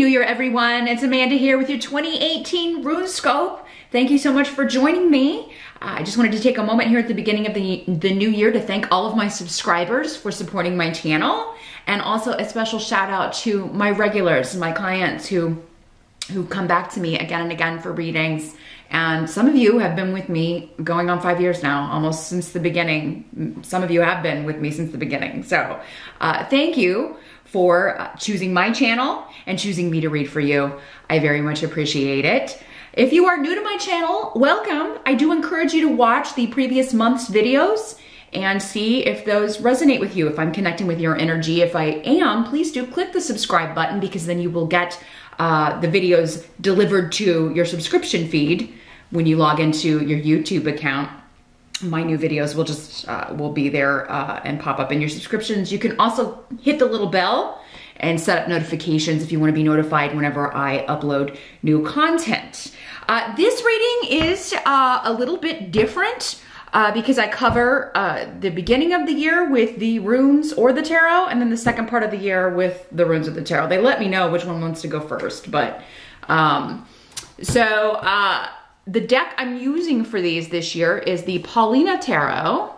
Year, everyone. It's Amanda here with your 2018 RuneScope. Thank you so much for joining me. I just wanted to take a moment here at the beginning of the new year to thank all of my subscribers for supporting my channel, and also a special shout out to my regulars, my clients who come back to me again and again for readings. And some of you have been with me going on 5 years now, almost since the beginning. Some of you have been with me since the beginning. So thank you for choosing my channel and choosing me to read for you. I very much appreciate it. If you are new to my channel, welcome. I do encourage you to watch the previous month's videos and see if those resonate with you, if I'm connecting with your energy. If I am, please do click the subscribe button, because then you will get the videos delivered to your subscription feed when you log into your YouTube account. My new videos will just will be there and pop up in your subscriptions. You can also hit the little bell and set up notifications if you want to be notified whenever I upload new content. This reading is a little bit different because I cover the beginning of the year with the runes or the tarot, and then the second part of the year with the runes of the tarot. They let me know which one wants to go first, but the deck I'm using for these this year is the Paulina Tarot,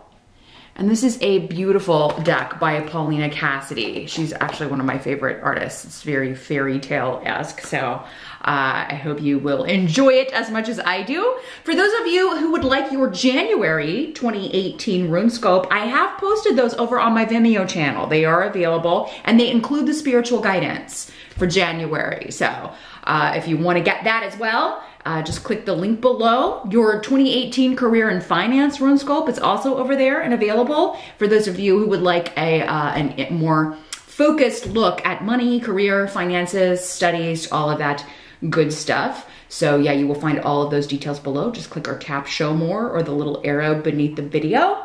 and this is a beautiful deck by Paulina Cassidy. She's actually one of my favorite artists. It's very fairy tale-esque, so I hope you will enjoy it as much as I do. For those of you who would like your January 2018 RuneScope, I have posted those over on my Vimeo channel. They are available, and they include the spiritual guidance for January. So if you want to get that as well, just click the link below. Your 2018 Career and Finance RuneScope is also over there and available for those of you who would like a more focused look at money, career, finances, studies, all of that good stuff. So yeah, you will find all of those details below. Just click or tap show more or the little arrow beneath the video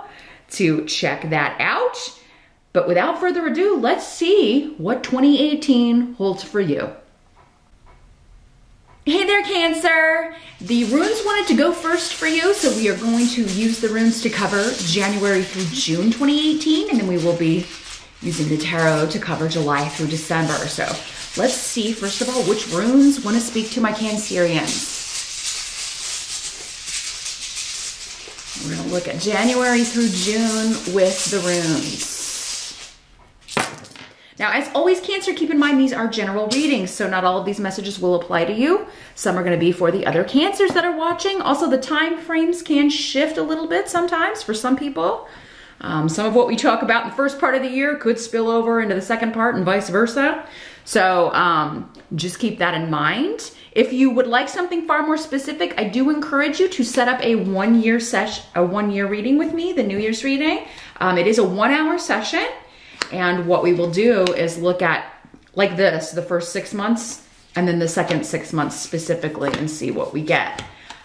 to check that out. But without further ado, let's see what 2018 holds for you. Hey there, Cancer. The runes wanted to go first for you, so we are going to use the runes to cover January through June 2018, and then we will be using the tarot to cover July through December. So let's see, first of all, which runes want to speak to my Cancerians. We're going to look at January through June with the runes. Now, as always, Cancer, keep in mind these are general readings, so not all of these messages will apply to you. Some are going to be for the other Cancers that are watching. Also, the time frames can shift a little bit sometimes for some people. Some of what we talk about in the first part of the year could spill over into the second part and vice versa. So just keep that in mind. If you would like something far more specific, I do encourage you to set up a one-year reading with me, the New Year's reading. It is a 1-hour session. And what we will do is look at, like this, the first 6 months and then the second 6 months specifically, and see what we get.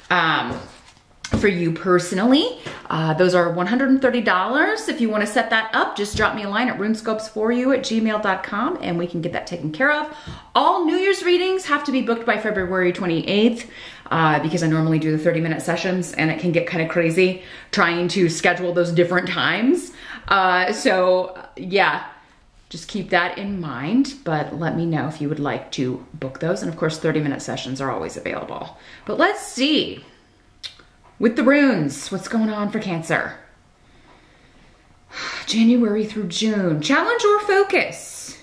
For you personally, those are $130. If you want to set that up, just drop me a line at runescopesforyou@gmail.com and we can get that taken care of. All New Year's readings have to be booked by February 28th because I normally do the 30-minute sessions, and it can get kind of crazy trying to schedule those different times. So yeah, just keep that in mind, but let me know if you would like to book those. And of course, 30-minute sessions are always available. But let's see, with the runes, what's going on for Cancer? January through June, challenge or focus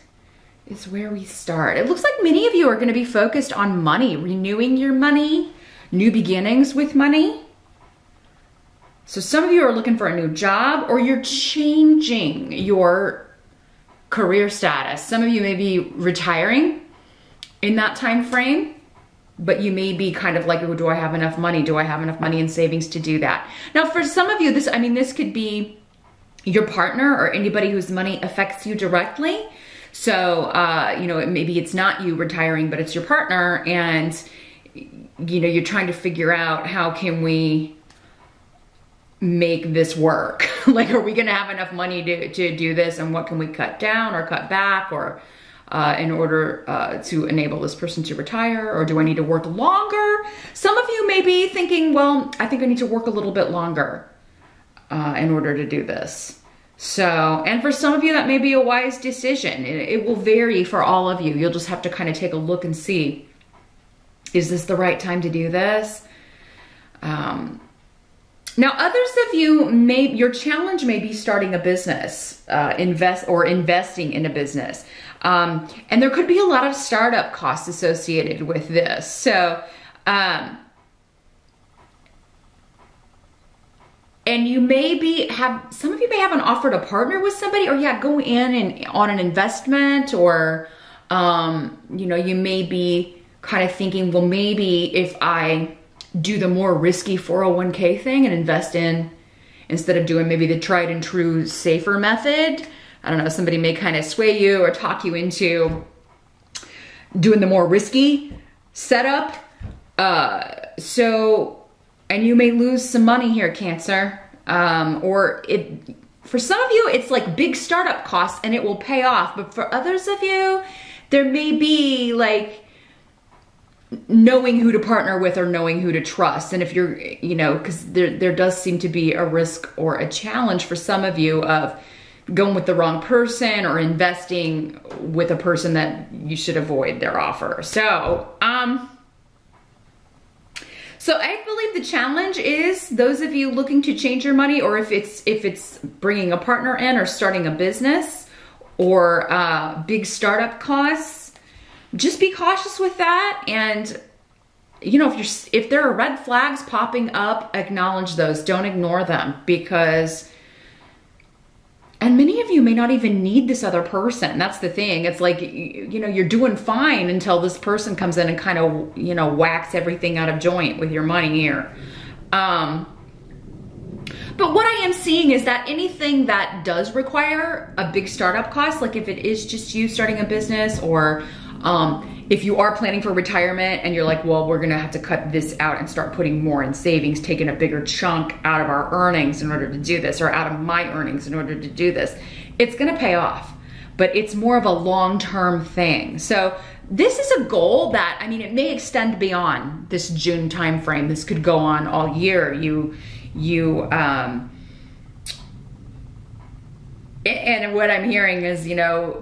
is where we start. It looks like many of you are going to be focused on money, renewing your money, new beginnings with money. So some of you are looking for a new job, or you're changing your career status. Some of you may be retiring in that time frame, but you may be kind of like, oh, do I have enough money? Do I have enough money in savings to do that? Now, for some of you, this could be your partner or anybody whose money affects you directly. So, maybe it's not you retiring, but it's your partner, and, you're trying to figure out, how can we make this work? Like, are we gonna have enough money to do this, and what can we cut down or cut back, or in order to enable this person to retire, or do I need to work longer? Some of you may be thinking, well, I think I need to work a little bit longer in order to do this. So, and for some of you, that may be a wise decision. It will vary for all of you. You'll just have to kind of take a look and see, is this the right time to do this? Now, others of you, your challenge may be starting a business, investing in a business. And there could be a lot of startup costs associated with this. So, and you some of you may have an offer to partner with somebody, or go in and on an investment, or, you may be kind of thinking, well, maybe if I do the more risky 401k thing and invest in, instead of doing maybe the tried and true safer method, I don't know, somebody may kind of sway you or talk you into doing the more risky setup. And you may lose some money here, Cancer. For some of you, it's like big startup costs and it will pay off. But for others of you, there may be like knowing who to partner with or knowing who to trust. And if you're, because there does seem to be a risk or a challenge for some of you of going with the wrong person or investing with a person that you should avoid their offer. So I believe the challenge is those of you looking to change your money, or if it's bringing a partner in or starting a business or big startup costs, just be cautious with that. And if there are red flags popping up, acknowledge those. Don't ignore them, because and many of you may not even need this other person. That's the thing. It's like, you're doing fine until this person comes in and kind of, whacks everything out of joint with your money here. But what I am seeing is that anything that does require a big startup cost, like if it is just you starting a business, or if you are planning for retirement and you're like, well, we're gonna have to cut this out and start putting more in savings, taking a bigger chunk out of our earnings in order to do this, or out of my earnings in order to do this, it's gonna pay off. But it's more of a long-term thing. So this is a goal that, it may extend beyond this June timeframe. This could go on all year. And what I'm hearing is,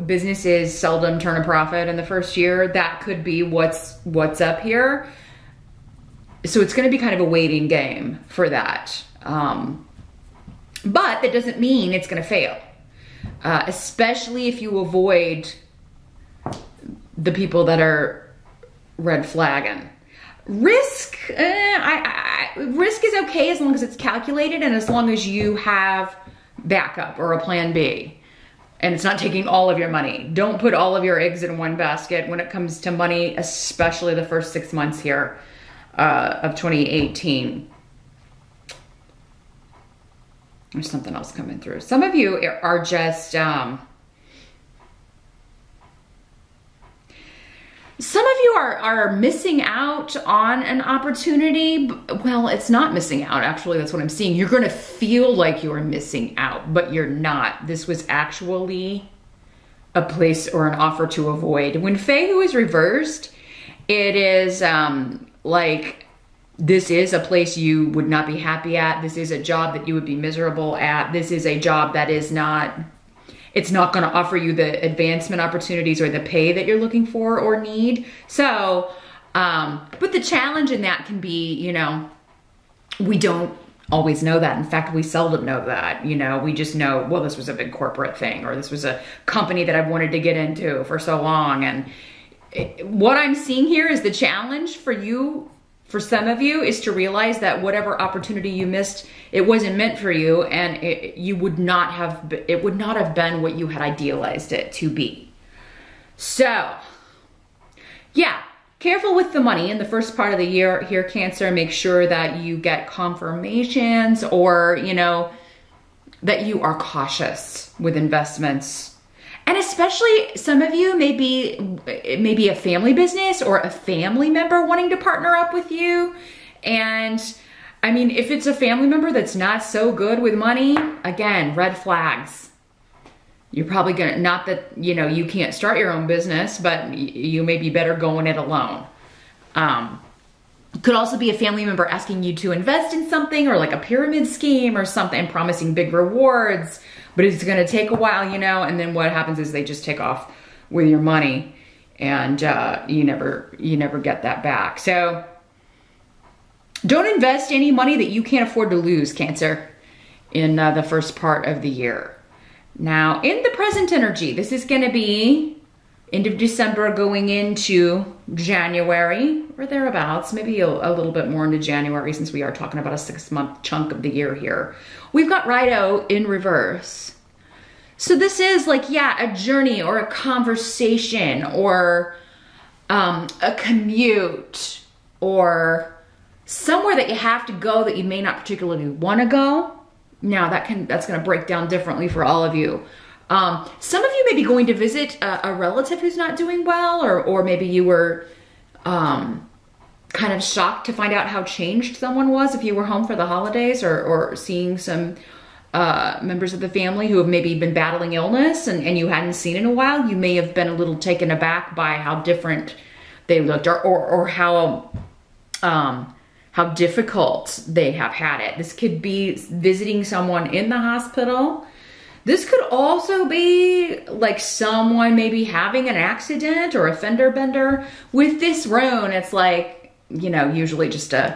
businesses seldom turn a profit in the first year. That could be what's up here. So it's going to be kind of a waiting game for that. But that doesn't mean it's going to fail, especially if you avoid the people that are red flagging. Risk, risk is okay as long as it's calculated and as long as you have backup or a plan B, and it's not taking all of your money. Don't put all of your eggs in one basket when it comes to money, especially the first 6 months here of 2018. There's something else coming through. Some of you are just some of you are missing out on an opportunity. Well, it's not missing out. Actually, that's what I'm seeing. You're going to feel like you're missing out, but you're not. This was actually a place or an offer to avoid. When Feihu is reversed, it is like this is a place you would not be happy at. This is a job that you would be miserable at. This is a job that is not... It's not going to offer you the advancement opportunities or the pay that you're looking for or need. So, but the challenge in that can be, we don't always know that. In fact, we seldom know that. We just know, well, this was a big corporate thing, or this was a company that I've wanted to get into for so long. And what I'm seeing here is the challenge for you, for some of you, is to realize that whatever opportunity you missed, it wasn't meant for you, and it would not have been what you had idealized it to be. So, yeah, careful with the money in the first part of the year here, Cancer. Make sure that you get confirmations, or, that you are cautious with investments. And especially some of you may be a family business or a family member wanting to partner up with you. And if it's a family member that's not so good with money, again, red flags. You're probably gonna, not that, you can't start your own business, but you may be better going it alone. Could also be a family member asking you to invest in something, or like a pyramid scheme or something, promising big rewards, but it's going to take a while, you know, and then what happens is they just take off with your money, and you never get that back. So don't invest any money that you can't afford to lose, Cancer, in the first part of the year. Now, in the present energy, this is going to be end of December going into January or thereabouts, maybe a little bit more into January, since we are talking about a 6-month chunk of the year here. We've got Righto in reverse. So this is like, yeah, a journey or a conversation or a commute or somewhere that you have to go that you may not particularly want to go. Now that's going to break down differently for all of you. Some of you may be going to visit a relative who's not doing well, or maybe you were kind of shocked to find out how changed someone was if you were home for the holidays, or seeing some members of the family who have maybe been battling illness and you hadn't seen in a while. You may have been a little taken aback by how different they looked, or how difficult they have had it. This could be visiting someone in the hospital. This could also be like someone maybe having an accident or a fender bender. With this rune, it's like, you know, usually just an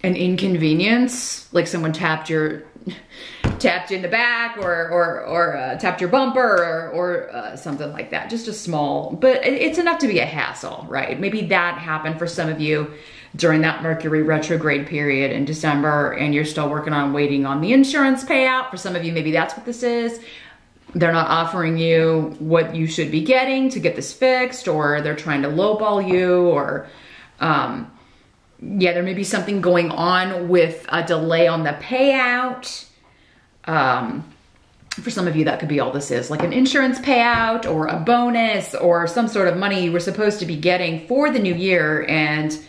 inconvenience, like someone tapped you in the back, or tapped your bumper, or something like that. Just a small, but it's enough to be a hassle, right? Maybe that happened for some of you during that Mercury retrograde period in December, and you're still waiting on the insurance payout. For some of you, maybe that's what this is. They're not offering you what you should be getting to get this fixed, or they're trying to lowball you, or yeah, there may be something going on with a delay on the payout. For some of you, that could be all this is, like an insurance payout or a bonus or some sort of money you were supposed to be getting for the new year, and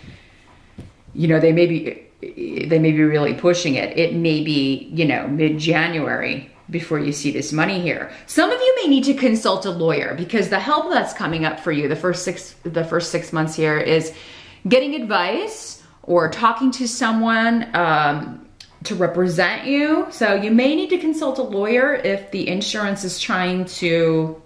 you know, they may be really pushing it. It may be, you know, mid-January before you see this money here. Some of you may need to consult a lawyer, because the help that's coming up for you the first 6 months here is getting advice or talking to someone to represent you. So you may need to consult a lawyer if the insurance is trying to,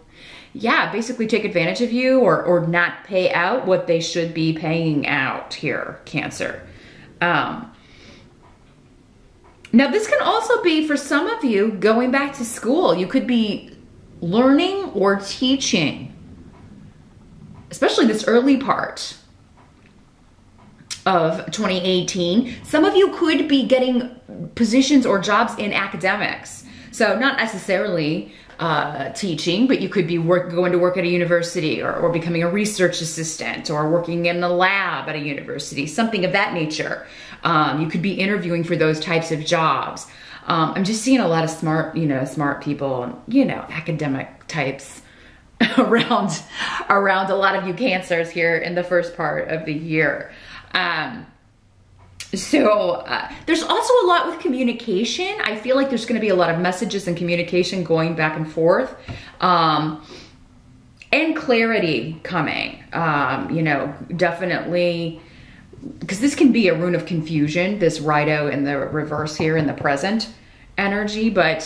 yeah, basically take advantage of you, or not pay out what they should be paying out here, Cancer. Now this can also be for some of you going back to school. You could be learning or teaching, especially this early part of 2018. Some of you could be getting positions or jobs in academics. So not necessarily teaching, but you could be going to work at a university, or becoming a research assistant, or working in the lab at a university, something of that nature. You could be interviewing for those types of jobs. I'm just seeing a lot of smart people, academic types around a lot of you Cancers here in the first part of the year. So there's also a lot with communication. I feel like there's going to be a lot of messages and communication going back and forth, and clarity coming. Definitely, because this can be a rune of confusion, this Righto in the reverse here in the present energy, but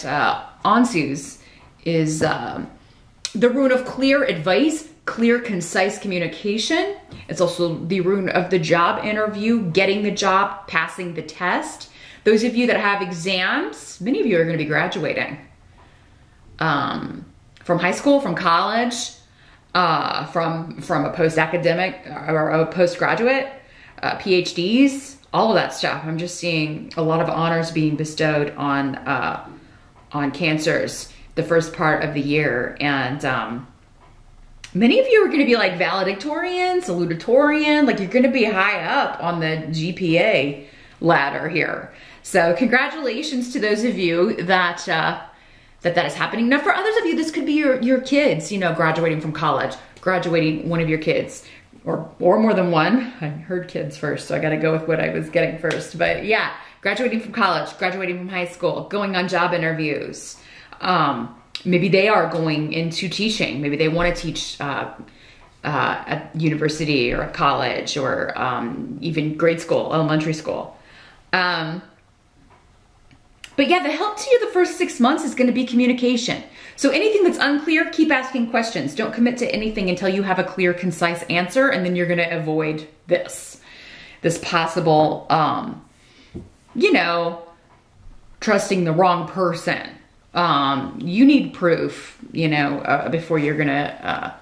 Ansu's is the rune of clear advice, clear, concise communication. It's also the rune of the job interview, getting the job, passing the test. Those of you that have exams, many of you are going to be graduating from high school, from college, from a post-academic or a postgraduate, PhDs, all of that stuff. I'm just seeing a lot of honors being bestowed on Cancers the first part of the year, and many of you are going to be like valedictorian, salutatorian, like you're going to be high up on the GPA ladder here. So congratulations to those of you that is happening. Now for others of you, this could be your kids, graduating from college, graduating one of your kids, or more than one. I heard kids first, so I got to go with what I was getting first. But yeah, graduating from college, graduating from high school, going on job interviews. Maybe they are going into teaching. Maybe they want to teach at university or at college, or even grade school, elementary school. But But yeah, the help to you the first 6 months is going to be communication. So anything that's unclear, keep asking questions. Don't commit to anything until you have a clear, concise answer, and then you're going to avoid this possible, you know, trusting the wrong person. You need proof, you know, before you're going to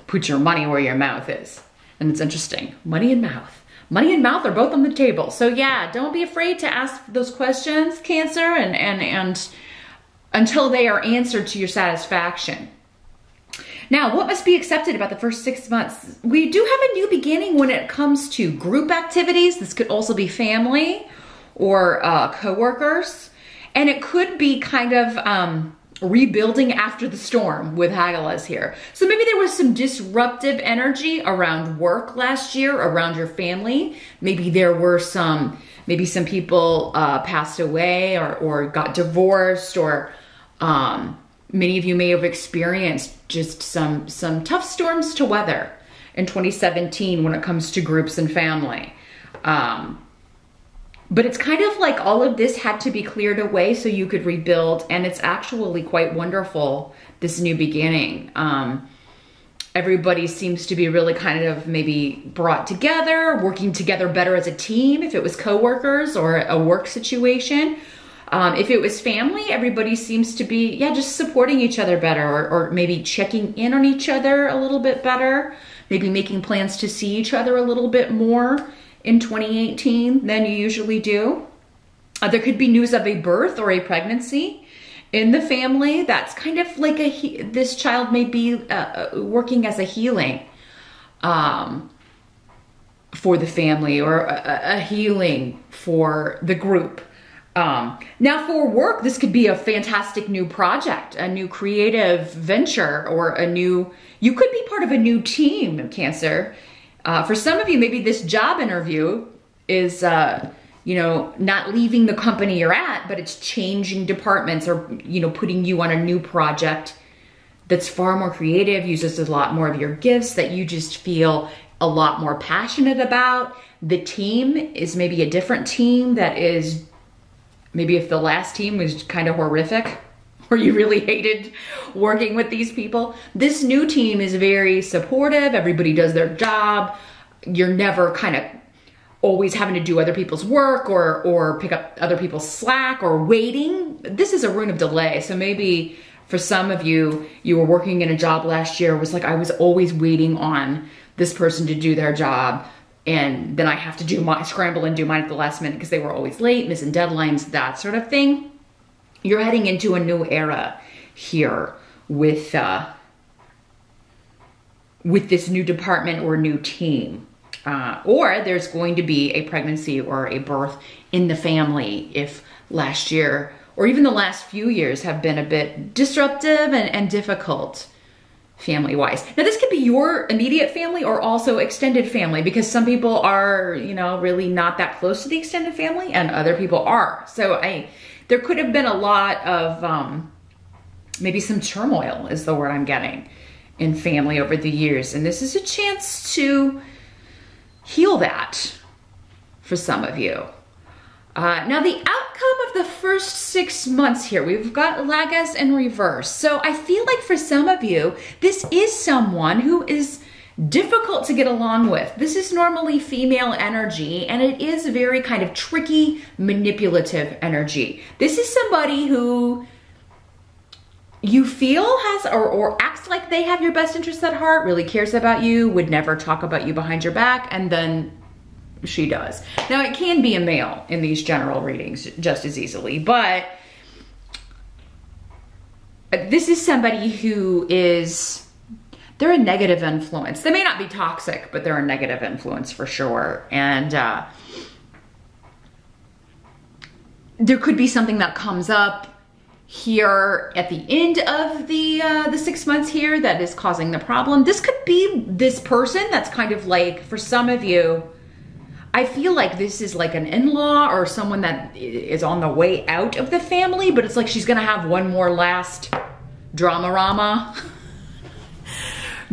put your money where your mouth is. And it's interesting. Money and mouth. Money and mouth are both on the table. So yeah, don't be afraid to ask those questions, Cancer, and until they are answered to your satisfaction. Now, what must be accepted about the first 6 months? We do have a new beginning when it comes to group activities. This could also be family or coworkers. And it could be kind of rebuilding after the storm with Hagalaz here. So maybe there was some disruptive energy around work last year, around your family. Maybe there were maybe some people passed away or got divorced, or many of you may have experienced just some tough storms to weather in 2017 when it comes to groups and family. But it's kind of like all of this had to be cleared away so you could rebuild, and it's actually quite wonderful, this new beginning. Everybody seems to be really kind of maybe brought together, working together better as a team if it was coworkers or a work situation. If it was family, everybody seems to be, yeah, just supporting each other better, or maybe checking in on each other a little bit better, maybe making plans to see each other a little bit more in 2018 than you usually do. There could be news of a birth or a pregnancy in the family. That's kind of like this child may be working as a healing for the family, or a healing for the group. Now for work, this could be a fantastic new project, a new creative venture, or you could be part of a new team, Cancer. For some of you, maybe this job interview is, you know, not leaving the company you're at, but it's changing departments, or, you know, putting you on a new project that's far more creative, uses a lot more of your gifts that you just feel a lot more passionate about. The team is maybe a different team that is, maybe if the last team was kind of horrific, or you really hated working with these people, this new team is very supportive. Everybody does their job. You're never kind of always having to do other people's work, or pick up other people's slack, or waiting. This is a rune of delay. So maybe for some of you, you were working in a job last year, was like, I was always waiting on this person to do their job, and then I have to scramble and do mine at the last minute because they were always late, missing deadlines, that sort of thing. You're heading into a new era here with this new department or new team. Or there's going to be a pregnancy or a birth in the family if last year, or even the last few years, have been a bit disruptive and difficult family-wise. Now this could be your immediate family or also extended family, because some people are, you know, really not that close to the extended family, and other people are. So there could have been a lot of, maybe some turmoil is the word I'm getting, in family over the years. And this is a chance to heal that for some of you. Now the outcome of the first 6 months here, we've got Lagaz in reverse. So I feel like for some of you, this is someone who is difficult to get along with. This is normally female energy, and it is very kind of tricky, manipulative energy. This is somebody who you feel has or acts like they have your best interests at heart, really cares about you, would never talk about you behind your back, and then she does. Now it can be a male in these general readings just as easily, but this is somebody who is, they're a negative influence. They may not be toxic, but they're a negative influence for sure. And there could be something that comes up here at the end of the 6 months here that is causing the problem. This could be this person that's kind of like, for some of you, I feel like this is like an in-law or someone that is on the way out of the family, but it's like she's gonna have one more last drama-rama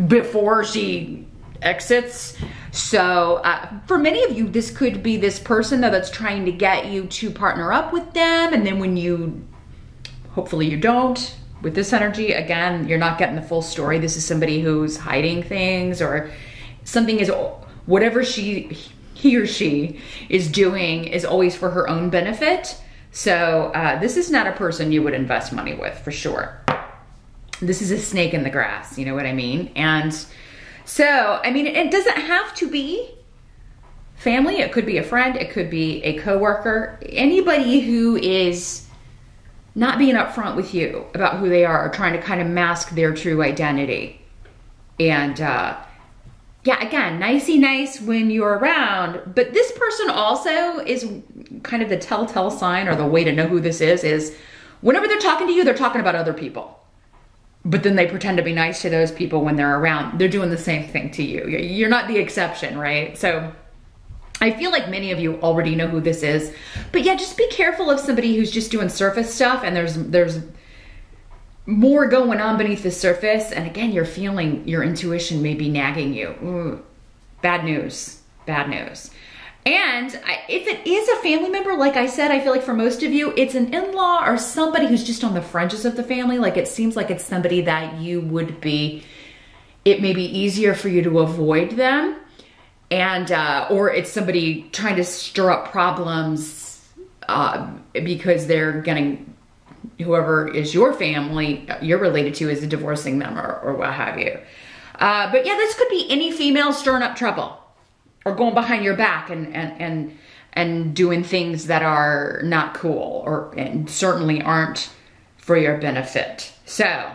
before she exits. So for many of you, this could be this person though that's trying to get you to partner up with them. And then when you, hopefully you don't, with this energy, again, you're not getting the full story. This is somebody who's hiding things, or something is, whatever he or she is doing is always for her own benefit. So this is not a person you would invest money with, for sure. This is a snake in the grass, you know what I mean? And so, I mean, it doesn't have to be family. It could be a friend. It could be a coworker. Anybody who is not being upfront with you about who they are, or trying to kind of mask their true identity. And yeah, again, nicey nice when you're around, but this person also is kind of the telltale sign, or the way to know who this is whenever they're talking to you, they're talking about other people. But then they pretend to be nice to those people when they're around. They're doing the same thing to you. You're not the exception, right? So I feel like many of you already know who this is. But yeah, just be careful of somebody who's just doing surface stuff, and there's more going on beneath the surface. And again, you're feeling your intuition may be nagging you. Ooh, bad news, bad news. And if it is a family member, like I said, I feel like for most of you, it's an in-law or somebody who's just on the fringes of the family. Like it seems like it's somebody that you would be, it may be easier for you to avoid them. And, or it's somebody trying to stir up problems because they're getting, whoever is your family you're related to is divorcing them, or what have you. But yeah, this could be any female stirring up trouble, or going behind your back and doing things that are not cool, and certainly aren't for your benefit. So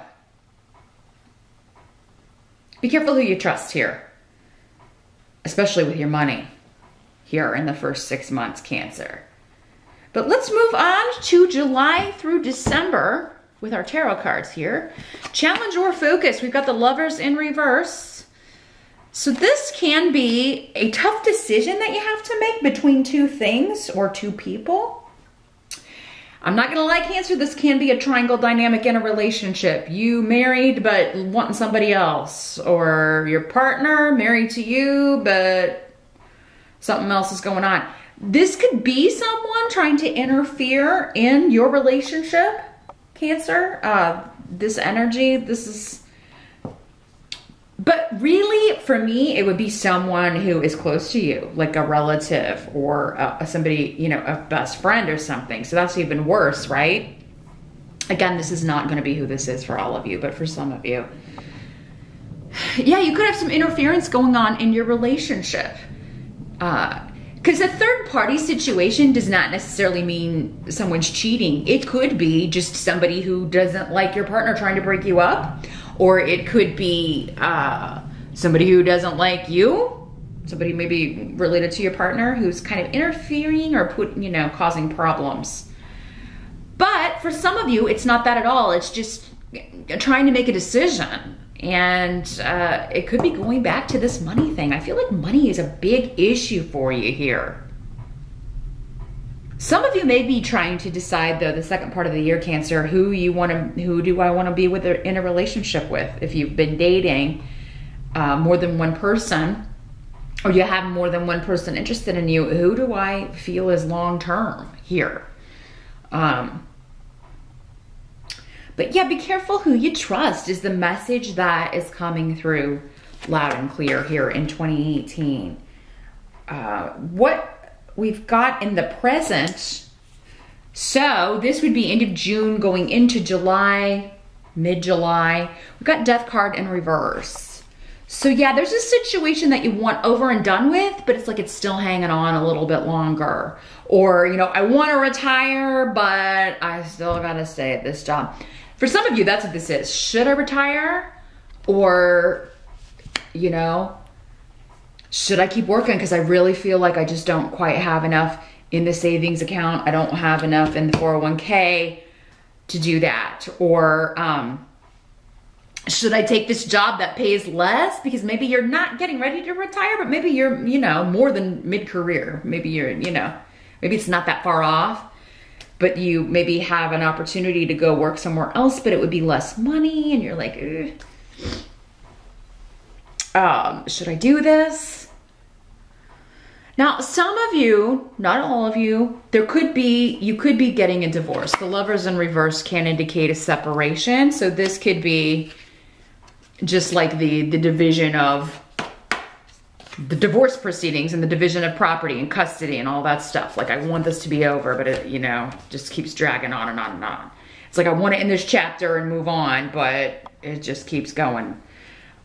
be careful who you trust here, especially with your money here in the first 6 months, Cancer. But let's move on to July through December with our tarot cards here. Challenge or focus. We've got the Lovers in reverse. So this can be a tough decision that you have to make between two things or two people. I'm not gonna lie, Cancer, this can be a triangle dynamic in a relationship. You married but wanting somebody else, or your partner married to you but something else is going on. This could be someone trying to interfere in your relationship, Cancer. This energy, this is... But really, for me, it would be someone who is close to you, like a relative, or somebody, you know, a best friend or something. So that's even worse, right? Again, this is not going to be who this is for all of you, but for some of you. Yeah, you could have some interference going on in your relationship. Because a third party situation does not necessarily mean someone's cheating. It could be just somebody who doesn't like your partner trying to break you up. Or it could be somebody who doesn't like you, somebody maybe related to your partner who's kind of interfering or causing problems. But for some of you, it's not that at all. It's just trying to make a decision. And it could be going back to this money thing. I feel like money is a big issue for you here. Some of you may be trying to decide, though, the second part of the year, Cancer, who do I want to be with in a relationship with? If you've been dating more than one person, or you have more than one person interested in you, who do I feel is long-term here? But yeah, be careful who you trust is the message that is coming through loud and clear here in 2018. What we've got in the present, so this would be end of June going into July, mid-July. We've got Death card in reverse. So yeah, there's a situation that you want over and done with, but it's like it's still hanging on a little bit longer. Or, I want to retire, but I still got to stay at this job. For some of you, that's what this is. Should I retire? Or, should I keep working? Because I really feel like I just don't quite have enough in the savings account. I don't have enough in the 401k to do that. Or should I take this job that pays less? Because maybe you're not getting ready to retire, but maybe you're, more than mid-career. Maybe you're, maybe it's not that far off, but you maybe have an opportunity to go work somewhere else, but it would be less money. And you're like, should I do this? Now, some of you, not all of you, you could be getting a divorce. The Lovers in reverse can indicate a separation. So this could be just like the division of the divorce proceedings and the division of property and custody and all that stuff. Like, I want this to be over, but it, you know, just keeps dragging on and on and on. It's like, I want to end this chapter and move on, but it just keeps going.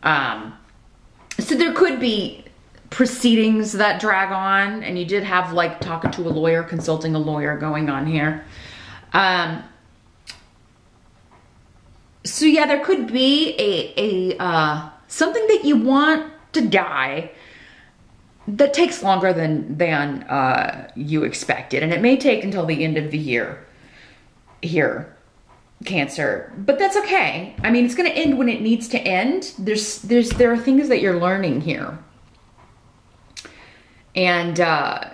So there could be proceedings that drag on, and you did have like talking to a lawyer, consulting a lawyer going on here. So yeah, there could be a something that you want to die that takes longer than you expected, and it may take until the end of the year here, Cancer, but that's okay. I mean, it's going to end when it needs to end. There are things that you're learning here. And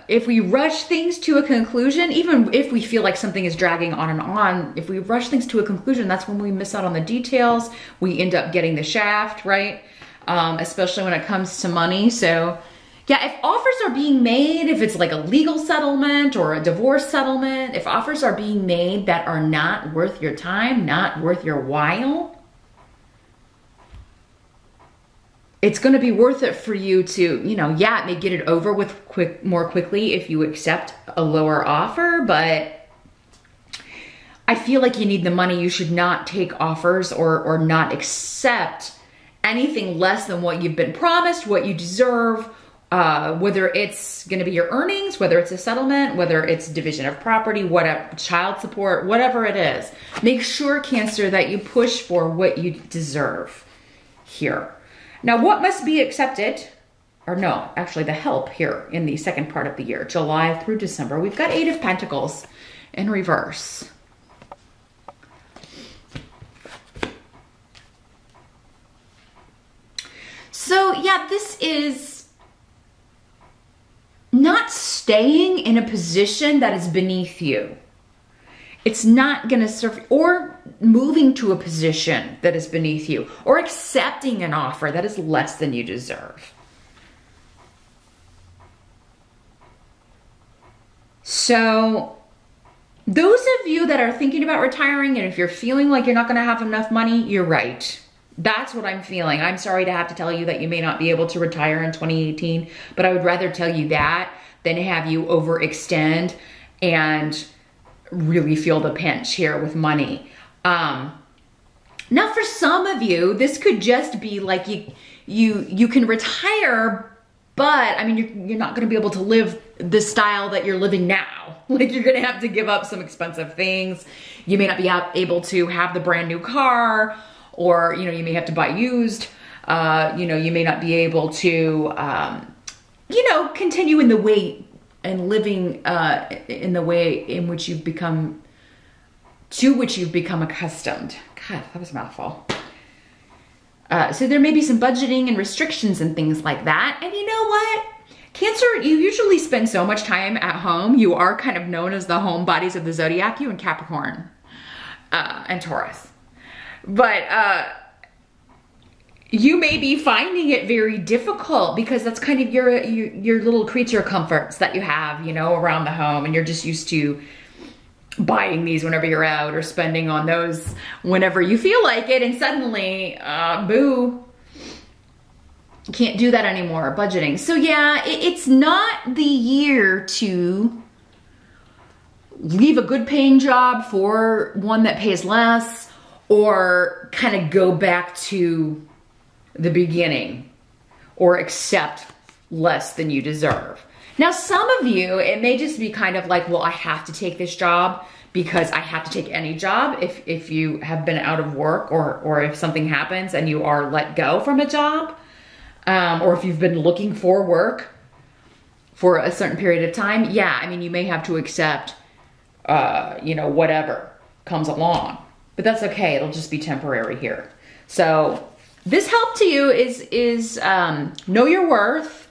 if we rush things to a conclusion, even if we feel like something is dragging on and on, if we rush things to a conclusion, that's when we miss out on the details. We end up getting the shaft, right? Especially when it comes to money. So yeah, if offers are being made, if it's like a legal settlement or a divorce settlement, if offers are being made that are not worth your time, not worth your while, it's going to be worth it for you to, you know, yeah, it may get it over with more quickly if you accept a lower offer, but I feel like you need the money. You should not take offers or not accept anything less than what you've been promised, what you deserve, whether it's going to be your earnings, whether it's a settlement, whether it's division of property, whatever, child support, whatever it is. Make sure, Cancer, that you push for what you deserve here. Now, what must be accepted, or no, actually the help here in the second part of the year, July through December, we've got 8 of Pentacles in reverse. So yeah, this is not staying in a position that is beneath you. It's not going to serve, or moving to a position that is beneath you, or accepting an offer that is less than you deserve. So those of you that are thinking about retiring, and if you're feeling like you're not going to have enough money, you're right. That's what I'm feeling. I'm sorry to have to tell you that you may not be able to retire in 2018, but I would rather tell you that than have you overextend and really feel the pinch here with money. Now for some of you, this could just be like you can retire, but I mean, you're not going to be able to live the style that you're living now. Like, you're going to have to give up some expensive things. You may not be able to have the brand new car, or, you know, you may have to buy used. You know, you may not be able to, you know, continue in the way and living in the way in which you've become, to which you've become accustomed. God, that was a mouthful. So there may be some budgeting and restrictions and things like that. And you know what? Cancer, you usually spend so much time at home. You are kind of known as the home bodies of the zodiac, you and Capricorn and Taurus. But you may be finding it very difficult because that's kind of your little creature comforts that you have, you know, around the home, and you're just used to buying these whenever you're out or spending on those whenever you feel like it, and suddenly, boo, you can't do that anymore, budgeting. So yeah, it's not the year to leave a good paying job for one that pays less, or kind of go back to the beginning, or accept less than you deserve. Now, some of you, it may just be kind of like, well, I have to take this job because I have to take any job if you have been out of work, or if something happens and you are let go from a job, or if you've been looking for work for a certain period of time. Yeah, I mean, you may have to accept, you know, whatever comes along. But that's okay, it'll just be temporary here. So this help to you is know your worth.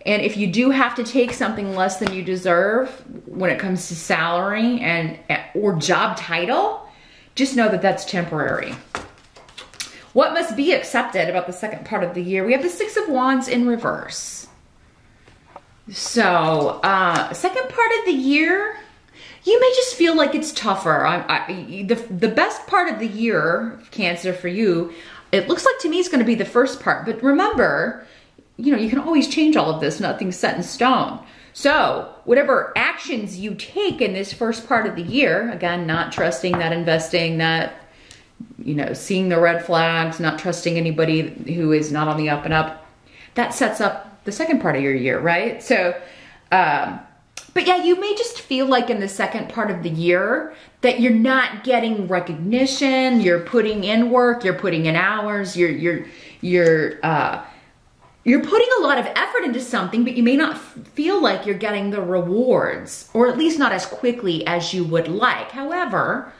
And if you do have to take something less than you deserve when it comes to salary or job title, just know that that's temporary. What must be accepted about the second part of the year? We have the 6 of Wands in reverse. So, second part of the year, you may just feel like it's tougher. The best part of the year, Cancer, for you, it looks like to me it's going to be the first part. But remember, you know, you can always change all of this. Nothing's set in stone. So whatever actions you take in this first part of the year, again, not trusting, not investing, not, you know, seeing the red flags, not trusting anybody who is not on the up and up, that sets up the second part of your year, right? So, but yeah, you may just feel like in the second part of the year that you're not getting recognition, you're putting in work, you're putting in hours, you're putting a lot of effort into something, but you may not feel like you're getting the rewards, or at least not as quickly as you would like. However,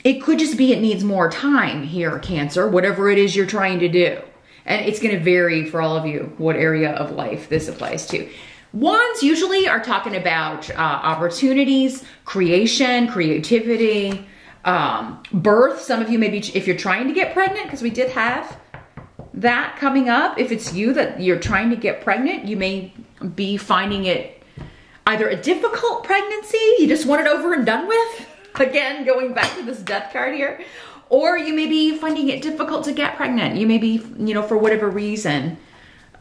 it could just be it needs more time here, Cancer, whatever it is you're trying to do. And it's going to vary for all of you what area of life this applies to. Wands usually are talking about opportunities, creation, creativity, birth. Some of you maybe, if you're trying to get pregnant, because we did have that coming up. If it's you that you're trying to get pregnant, you may be finding it either a difficult pregnancy, you just want it over and done with. Again, going back to this death card here. Or you may be finding it difficult to get pregnant. You may be, you know, for whatever reason,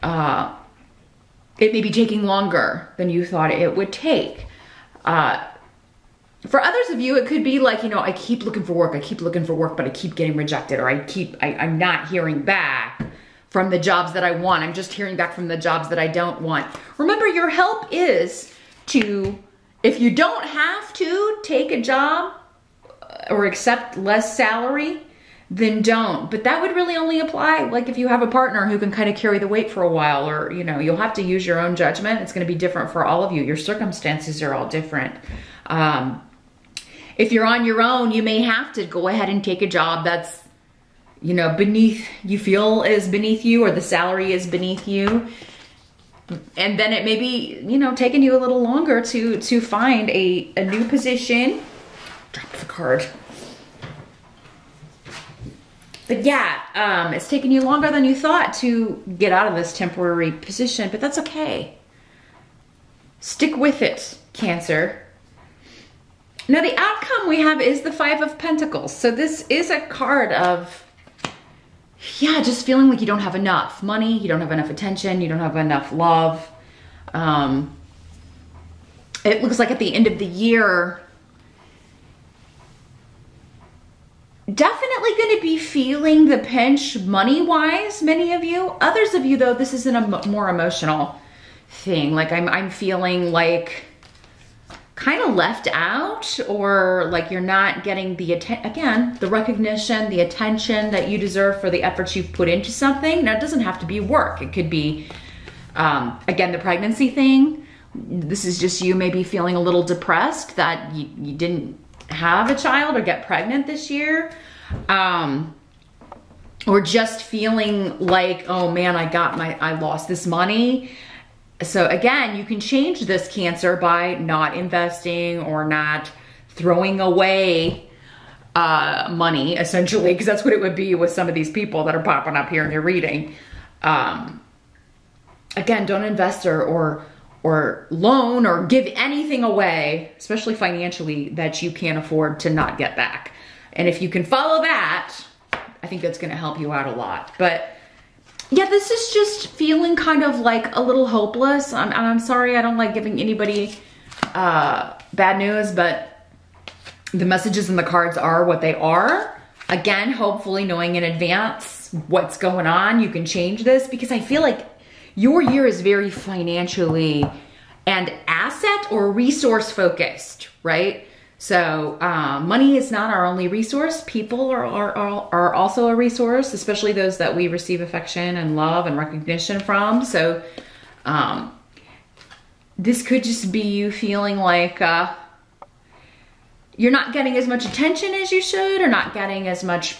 it may be taking longer than you thought it would take. For others of you, it could be like, you know, I keep looking for work, but I keep getting rejected, or I'm not hearing back from the jobs that I want. I'm just hearing back from the jobs that I don't want. Remember, your help is to, if you don't have to take a job or accept less salary, then don't. But that would really only apply like if you have a partner who can kind of carry the weight for a while, or, you know, you'll have to use your own judgment. It's going to be different for all of you. Your circumstances are all different. If you're on your own, you may have to go ahead and take a job that's, you know, you feel is beneath you, or the salary is beneath you. And then it may be, you know, taking you a little longer to find a new position. Drop the card. But yeah, it's taking you longer than you thought to get out of this temporary position, but that's okay. Stick with it, Cancer. Now the outcome we have is the Five of Pentacles. So this is a card of, yeah, just feeling like you don't have enough money, you don't have enough attention, you don't have enough love. It looks like at the end of the year, definitely going to be feeling the pinch money-wise, many of you. Others of you, though, this is a more emotional thing. Like I'm feeling like kind of left out, or like you're not getting the the recognition, the attention that you deserve for the efforts you've put into something. Now, it doesn't have to be work. It could be, again, the pregnancy thing. This is just you maybe feeling a little depressed that you didn't have a child or get pregnant this year. Or just feeling like, oh man, I lost this money. So again, you can change this, Cancer, by not investing or not throwing away money, essentially, because that's what it would be with some of these people that are popping up here in your reading. Again, don't invest or loan or give anything away, especially financially, that you can't afford to not get back. And if you can follow that, I think that's going to help you out a lot. But yeah, this is just feeling kind of like a little hopeless. I'm sorry, I don't like giving anybody bad news, but the messages and the cards are what they are. Again, hopefully knowing in advance what's going on, you can change this, because I feel like your year is very financially and asset or resource focused, right? So money is not our only resource. People are also a resource, especially those that we receive affection and love and recognition from. So this could just be you feeling like you're not getting as much attention as you should, or not getting as much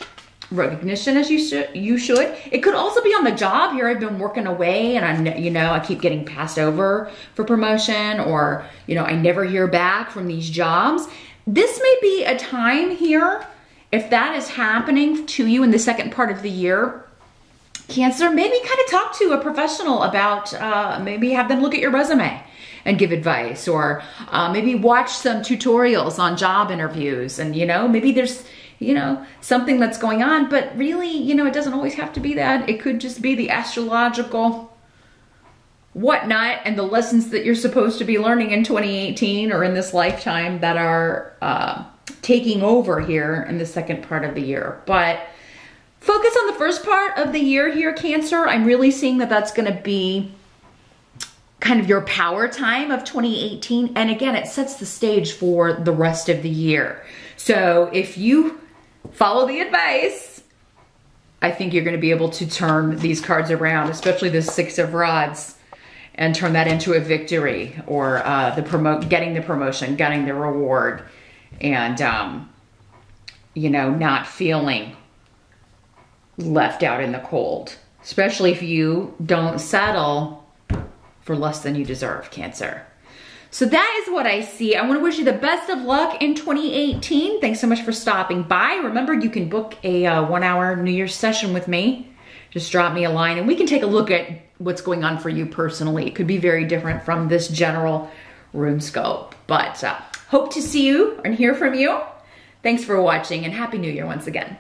recognition as you should. It could also be on the job. Here I've been working away and I keep getting passed over for promotion, or, I never hear back from these jobs. This may be a time here, if that is happening to you in the second part of the year, Cancer, maybe kind of talk to a professional about, maybe have them look at your resume and give advice, or maybe watch some tutorials on job interviews, and maybe there's something that's going on, but really, it doesn't always have to be that. It could just be the astrological whatnot and the lessons that you're supposed to be learning in 2018 or in this lifetime that are taking over here in the second part of the year. But focus on the first part of the year here, Cancer. I'm really seeing that that's going to be kind of your power time of 2018. And again, it sets the stage for the rest of the year. So if you follow the advice, I think you're going to be able to turn these cards around, especially the Six of Rods, and turn that into a victory, or getting the promotion, getting the reward, and not feeling left out in the cold, especially if you don't settle for less than you deserve, Cancer. So that is what I see. I want to wish you the best of luck in 2018. Thanks so much for stopping by. Remember, you can book a 1-hour New Year's session with me. Just drop me a line and we can take a look at what's going on for you personally. It could be very different from this general RuneScope. But hope to see you and hear from you. Thanks for watching, and Happy New Year once again.